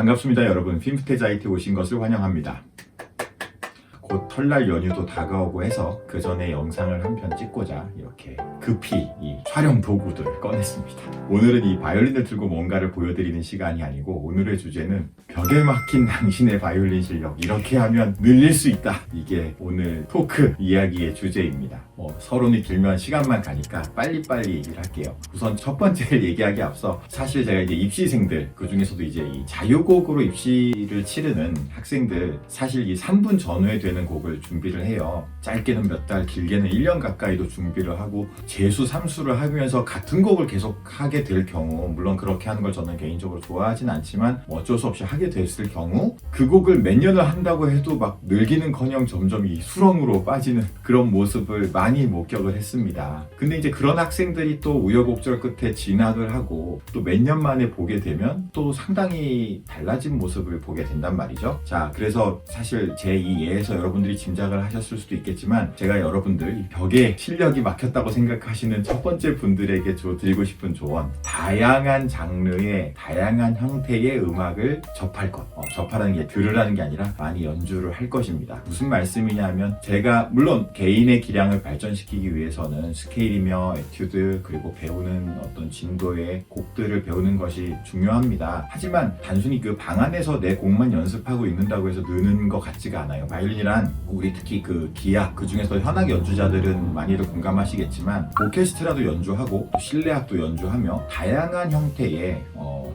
반갑습니다 여러분. 핀프테자이트에 오신 것을 환영합니다. 곧 설날 연휴도 다가오고 해서 그 전에 영상을 한 편 찍고자 이렇게 급히 이 촬영 도구들을 꺼냈습니다. 오늘은 이 바이올린을 들고 뭔가를 보여드리는 시간이 아니고 오늘의 주제는 벽에 막힌 당신의 바이올린 실력 이렇게 하면 늘릴 수 있다. 이게 오늘 토크 이야기의 주제입니다. 서론이 길면 시간만 가니까 빨리빨리 얘기를 할게요. 우선 첫 번째를 얘기하기 앞서 사실 제가 이제 입시생들 그 중에서도 이제 이 자유곡으로 입시를 치르는 학생들 사실 이 3분 전후에 되는 곡을 준비를 해요. 짧게는 몇 달, 길게는 1년 가까이도 준비를 하고 재수, 삼수를 하면서 같은 곡을 계속 하게 될 경우, 물론 그렇게 하는 걸 저는 개인적으로 좋아하진 않지만 어쩔 수 없이 하게 됐을 경우 그 곡을 몇 년을 한다고 해도 막 늘기는커녕 점점 이 수렁으로 빠지는 그런 모습을 많이 목격을 했습니다. 근데 이제 그런 학생들이 또 우여곡절 끝에 진학을 하고 또 몇 년 만에 보게 되면 또 상당히 달라진 모습을 보게 된단 말이죠. 자, 그래서 사실 제 이 예에서 여러분들이 짐작을 하셨을 수도 있겠지만 제가 여러분들 이 벽에 실력이 막혔다고 생각하시는 첫 번째 분들에게 드리고 싶은 조언, 다양한 장르의 다양한 형태의 음악을 접할 것. 접하라는 게 들으라는 게 아니라 많이 연주를 할 것입니다. 무슨 말씀이냐면 제가 물론 개인의 기량을 발전시키기 위해서는 스케일이며 에튜드 그리고 배우는 어떤 진도의 곡들을 배우는 것이 중요합니다. 하지만 단순히 그 방 안에서 내 곡만 연습하고 있는다고 해서 느는 것 같지가 않아요. 바이올린이란 우리 특히 그 기악 그 중에서 현악 연주자들은 많이들 공감하시겠지만 오케스트라도 연주하고 또 실내악도 연주하며 다양한 형태의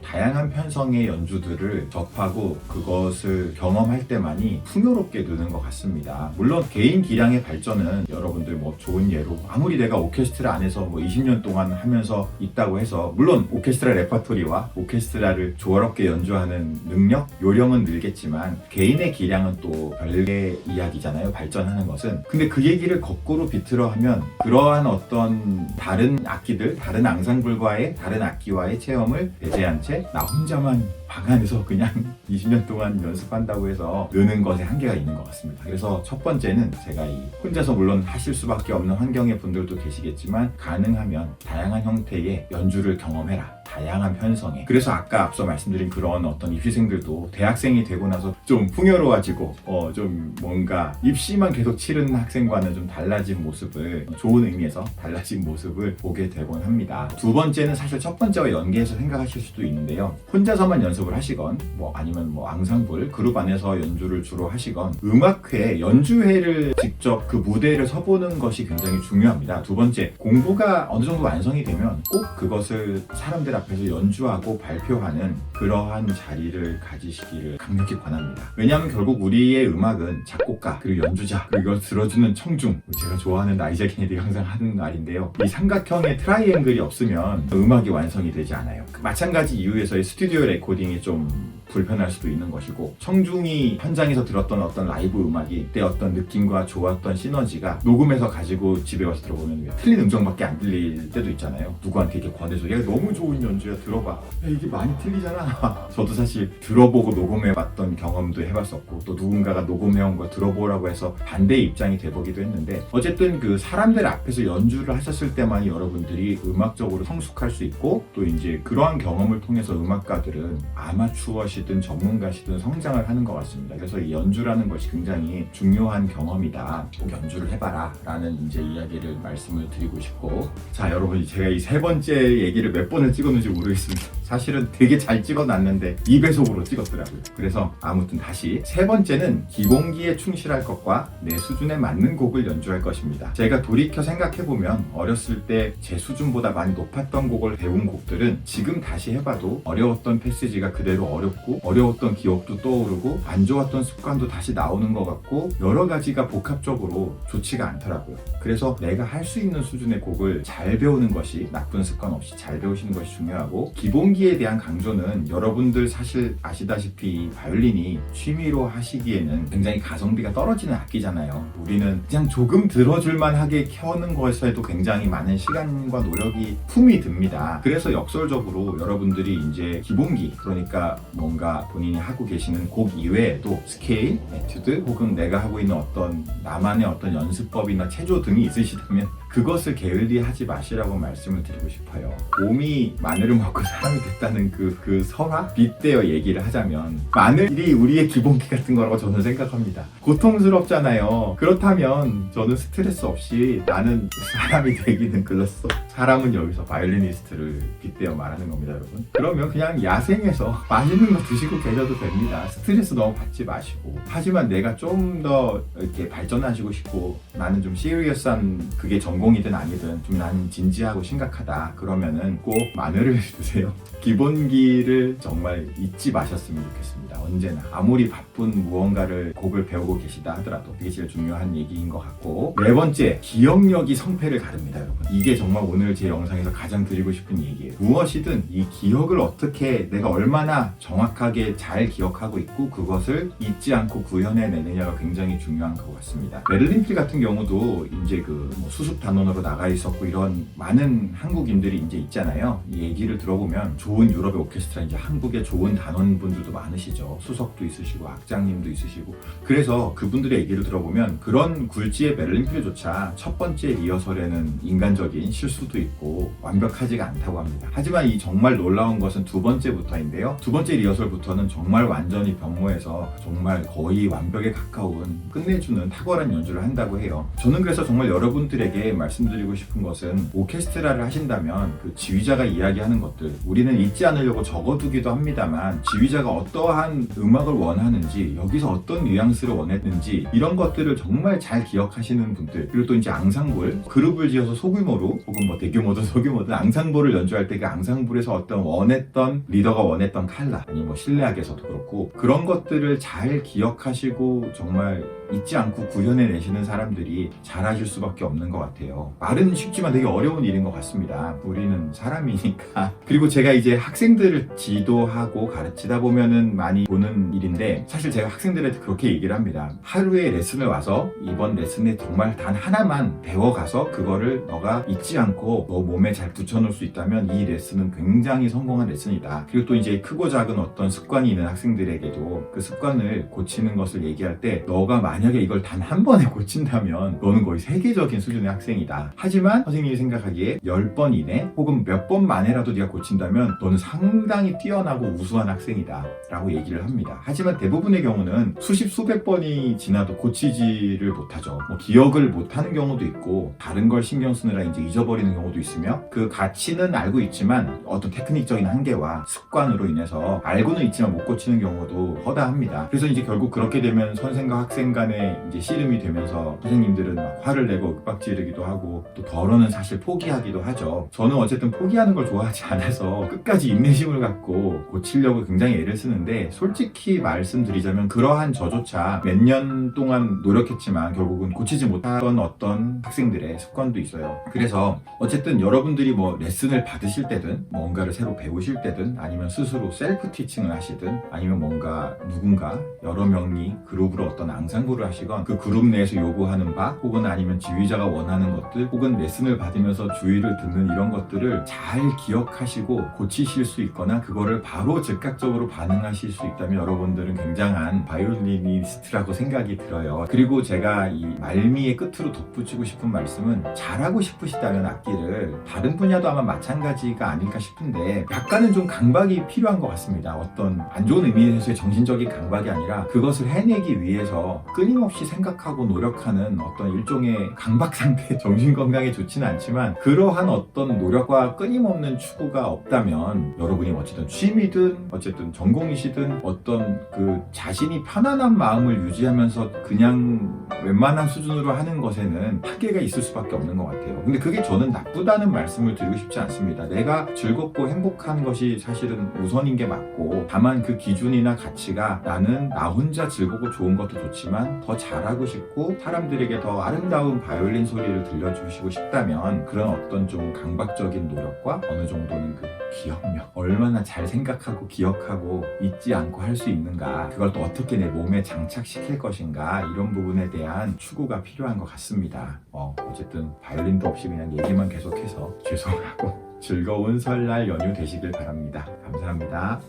다양한 편성의 연주들을 접하고 그것을 경험할 때만이 풍요롭게 느는 것 같습니다. 물론 개인 기량의 발전은 여러분들 뭐 좋은 예로 아무리 내가 오케스트라 안에서 뭐 20년 동안 하면서 있다고 해서 물론 오케스트라 레퍼토리와 오케스트라를 조화롭게 연주하는 능력, 요령은 늘겠지만 개인의 기량은 또 별개의 이야기잖아요. 발전하는 것은. 근데 그 얘기를 거꾸로 비틀어 하면 그러한 어떤 다른 악기들, 다른 앙상블과의 다른 악기와의 체험을 배제한 채 나 혼자만 방 안에서 그냥 20년 동안 연습한다고 해서 느는 것에 한계가 있는 것 같습니다. 그래서 첫 번째는 제가 이 혼자서 물론 하실 수밖에 없는 환경의 분들도 계시겠지만 가능하면 다양한 형태의 연주를 경험해라. 다양한 편성에. 그래서 아까 앞서 말씀드린 그런 어떤 입시생들도 대학생이 되고 나서 좀 풍요로워지고 좀 뭔가 입시만 계속 치르는 학생과는 좀 달라진 모습을 좋은 의미에서 달라진 모습을 보게 되곤 합니다. 두 번째는 사실 첫 번째와 연계해서 생각하실 수도 있는데요. 혼자서만 연습을 하시건 뭐 아니면 뭐 앙상블 그룹 안에서 연주를 주로 하시건 음악회, 연주회를 직접 그 무대를 서보는 것이 굉장히 중요합니다. 두 번째, 공부가 어느 정도 완성이 되면 꼭 그것을 사람들 앞에서 연주하고 발표하는 그러한 자리를 가지시기를 강력히 권합니다. 왜냐하면 결국 우리의 음악은 작곡가 그리고 연주자 그리고 이걸 들어주는 청중, 제가 좋아하는 나이자 케네디가 항상 하는 말인데요. 이 삼각형의 트라이앵글이 없으면 음악이 완성이 되지 않아요. 마찬가지 이유에서의 스튜디오 레코딩이 좀 불편할 수도 있는 것이고 청중이 현장에서 들었던 어떤 라이브 음악이 그때 어떤 느낌과 좋았던 시너지가 녹음해서 가지고 집에 와서 들어보면 틀린 음정밖에 안 들릴 때도 있잖아요. 누구한테 이렇게 권해줘. 야 너무 좋은 연주야 들어봐. 야, 이게 많이 틀리잖아. 저도 사실 들어보고 녹음해봤던 경험도 해봤었고 또 누군가가 녹음해온 거 들어보라고 해서 반대의 입장이 돼보기도 했는데 어쨌든 그 사람들 앞에서 연주를 하셨을 때만이 여러분들이 음악적으로 성숙할 수 있고 또 이제 그러한 경험을 통해서 음악가들은 아마추어시든 전문가시든 성장을 하는 것 같습니다. 그래서 이 연주라는 것이 굉장히 중요한 경험이다. 꼭 연주를 해봐라 라는 이제 이야기를 말씀을 드리고 싶고 자 여러분 제가 이 세 번째 얘기를 몇 번을 찍었는지 모르겠습니다. 사실은 되게 잘 찍어놨는데 2배속으로 찍었더라고요. 그래서 아무튼 다시 세 번째는 기본기에 충실할 것과 내 수준에 맞는 곡을 연주할 것입니다. 제가 돌이켜 생각해보면 어렸을 때 제 수준보다 많이 높았던 곡을 배운 곡들은 지금 다시 해봐도 어려웠던 패시지가 그대로 어렵고 어려웠던 기억도 떠오르고 안 좋았던 습관도 다시 나오는 것 같고 여러 가지가 복합적으로 좋지가 않더라고요. 그래서 내가 할 수 있는 수준의 곡을 잘 배우는 것이 나쁜 습관 없이 잘 배우시는 것이 중요하고 기본기에 대한 강조는 여러분들 사실 아시다시피 바이올린이 취미로 하시기에는 굉장히 가성비가 떨어지는 악기잖아요. 우리는 그냥 조금 들어줄만 하게 켜는 것에도 굉장히 많은 시간과 노력이 품이 듭니다. 그래서 역설적으로 여러분들이 이제 기본기 그러니까 뭔가 본인이 하고 계시는 곡 이외에도 스케일, 에튜드 혹은 내가 하고 있는 어떤 나만의 어떤 연습법이나 체조 등이 있으시다면 그것을 게을리하지 마시라고 말씀을 드리고 싶어요. 곰이 마늘을 먹고 사람이 됐다는 그 설화? 빗대어 얘기를 하자면 마늘이 우리의 기본기 같은 거라고 저는 생각합니다. 고통스럽잖아요. 그렇다면 저는 스트레스 없이 나는 사람이 되기는 글렀어. 사람은 여기서 바이올리니스트를 빗대어 말하는 겁니다, 여러분. 그러면 그냥 야생에서 맛있는 거 드시고 계셔도 됩니다. 스트레스 너무 받지 마시고. 하지만 내가 좀 더 이렇게 발전하시고 싶고 나는 좀 시리어스한 그게 전공이든 아니든 좀 나는 진지하고 심각하다 그러면은 꼭 마늘을 드세요. 기본기를 정말 잊지 마셨으면 좋겠습니다. 언제나 아무리 바쁜 무언가를 곡을 배우고 계시다 하더라도 이게 제일 중요한 얘기인 것 같고, 네 번째, 기억력이 성패를 가릅니다, 여러분. 이게 정말 오늘 제 영상에서 가장 드리고 싶은 얘기예요. 무엇이든 이 기억을 어떻게 내가 얼마나 정확하게 잘 기억하고 있고 그것을 잊지 않고 구현해내느냐가 굉장히 중요한 것 같습니다. 메를린 필 같은 경우도 이제 뭐 수습 단원으로 나가 있었고 이런 많은 한국인들이 이제 있잖아요. 이 얘기를 들어보면 좋은 유럽의 오케스트라, 이제 한국에 좋은 단원분들도 많으시죠. 수석도 있으시고 악장님도 있으시고. 그래서 그분들의 얘기를 들어보면 그런 굴지의 메를린 필조차 첫 번째 리허설에는 인간적인 실수도 있고 완벽하지가 않다고 합니다. 하지만 이 정말 놀라운 것은 두 번째부터인데요. 두 번째 리허설부터는 정말 완전히 변모해서 정말 거의 완벽에 가까운 끝내주는 탁월한 연주를 한다고 해요. 저는 그래서 정말 여러분들에게 말씀드리고 싶은 것은 오케스트라를 하신다면 그 지휘자가 이야기하는 것들 우리는 잊지 않으려고 적어두기도 합니다만, 지휘자가 어떠한 음악을 원하는지, 여기서 어떤 뉘앙스를 원했는지 이런 것들을 정말 잘 기억하시는 분들, 그리고 또 이제 앙상블, 그룹을 지어서 소규모로 혹은 뭐 대규모든 소규모든 앙상블을 연주할 때 그 앙상블에서 어떤 원했던 리더가 원했던 컬러, 아니 뭐 실내악에서도 그렇고 그런 것들을 잘 기억하시고 정말 잊지 않고 구현해내시는 사람들이 잘하실 수밖에 없는 것 같아요. 말은 쉽지만 되게 어려운 일인 것 같습니다. 우리는 사람이니까. 그리고 제가 이제 학생들을 지도하고 가르치다 보면은 많이 보는 일인데, 사실 제가 학생들한테 그렇게 얘기를 합니다. 하루에 레슨을 와서 이번 레슨에 정말 단 하나만 배워가서 그거를 너가 잊지 않고 너 몸에 잘 붙여놓을 수 있다면 이 레슨은 굉장히 성공한 레슨이다. 그리고 또 이제 크고 작은 어떤 습관이 있는 학생들에게도 그 습관을 고치는 것을 얘기할 때, 너가 만약에 이걸 단 한 번에 고친다면 너는 거의 세계적인 수준의 학생이다. 하지만 선생님이 생각하기에 10번 이내 혹은 몇 번 만에라도 네가 고친다면 너는 상당히 뛰어나고 우수한 학생이다 라고 얘기를 합니다. 하지만 대부분의 경우는 수십 수백 번이 지나도 고치지를 못하죠. 뭐 기억을 못하는 경우도 있고 다른 걸 신경 쓰느라 이제 잊어버리는 경우도 있으며, 그 가치는 알고 있지만 어떤 테크닉적인 한계와 습관으로 인해서 알고는 있지만 못 고치는 경우도 허다합니다. 그래서 이제 결국 그렇게 되면 선생과 학생 간에 이제 씨름이 되면서 선생님들은 막 화를 내고 윽박지르기도 하고 또 덜어는 사실 포기하기도 하죠. 저는 어쨌든 포기하는 걸 좋아하지 않아서 끝까지 인내심을 갖고 고치려고 굉장히 애를 쓰는데, 솔직히 말씀드리자면 그러한 저조차 몇 년 동안 노력했지만 결국은 고치지 못하던 어떤 학생들의 습관도 있어요. 그래서 어쨌든 여러분들이 뭐 레슨을 받으실 때든 뭔가를 새로 배우실 때든 아니면 스스로 셀프 티칭을 하시든 아니면 뭔가 누군가 여러 명이 그룹으로 어떤 앙상블을 하시건 그 그룹 내에서 요구하는 바 혹은 아니면 지휘자가 원하는 것들 혹은 레슨을 받으면서 주의를 듣는 이런 것들을 잘 기억하시고 고치실 수 있거나 그거를 바로 즉각적으로 반응하실 수 있다면 여러분들은 굉장한 바이올리니스트라고 생각이 들어요. 그리고 제가 이 말미의 끝으로 덧붙이고 싶은 말씀은, 잘하고 싶으시다면 악기를 다른 분야도 아마 마찬가지가 아닐까 싶은데 약간은 좀 강박이 필요한 것 같습니다. 어떤 안 좋은 의미에서의 정신적인 강박이 아니라 그것을 해내기 위해서 끊임없이 생각하고 노력하는 어떤 일종의 강박 상태, 정신건강에 좋지는 않지만 그러한 어떤 노력과 끊임없는 추구가 없다면 여러분이 어쨌든 취미든 어쨌든 전공이시든 어떤 그 자신이 편안한 마음을 유지하면서 그냥 웬만한 수준으로 하는 것에는 한계가 있을 수밖에 없는 것 같아요. 근데 그게 저는 나쁘다는 말씀을 드리고 싶지 않습니다. 내가 즐겁고 행복한 것이 사실은 우선인 게 맞고, 다만 그 기준이나 가치가 나는 나 혼자 즐겁고 좋은 것도 좋지만 더 잘하고 싶고 사람들에게 더 아름다운 바이올린 소리를 들려주시고 싶다면 그런 어떤 좀 강박적인 노력과 어느 정도는 그 기억력, 얼마나 잘 생각하고 기억하고 잊지 않고 할 수 있는가, 그걸 또 어떻게 내 몸에 장착시킬 것인가, 이런 부분에 대한 추구가 필요한 것 같습니다. 어쨌든 바이올린도 없이 그냥 얘기만 계속해서 죄송하고 즐거운 설날 연휴 되시길 바랍니다. 감사합니다.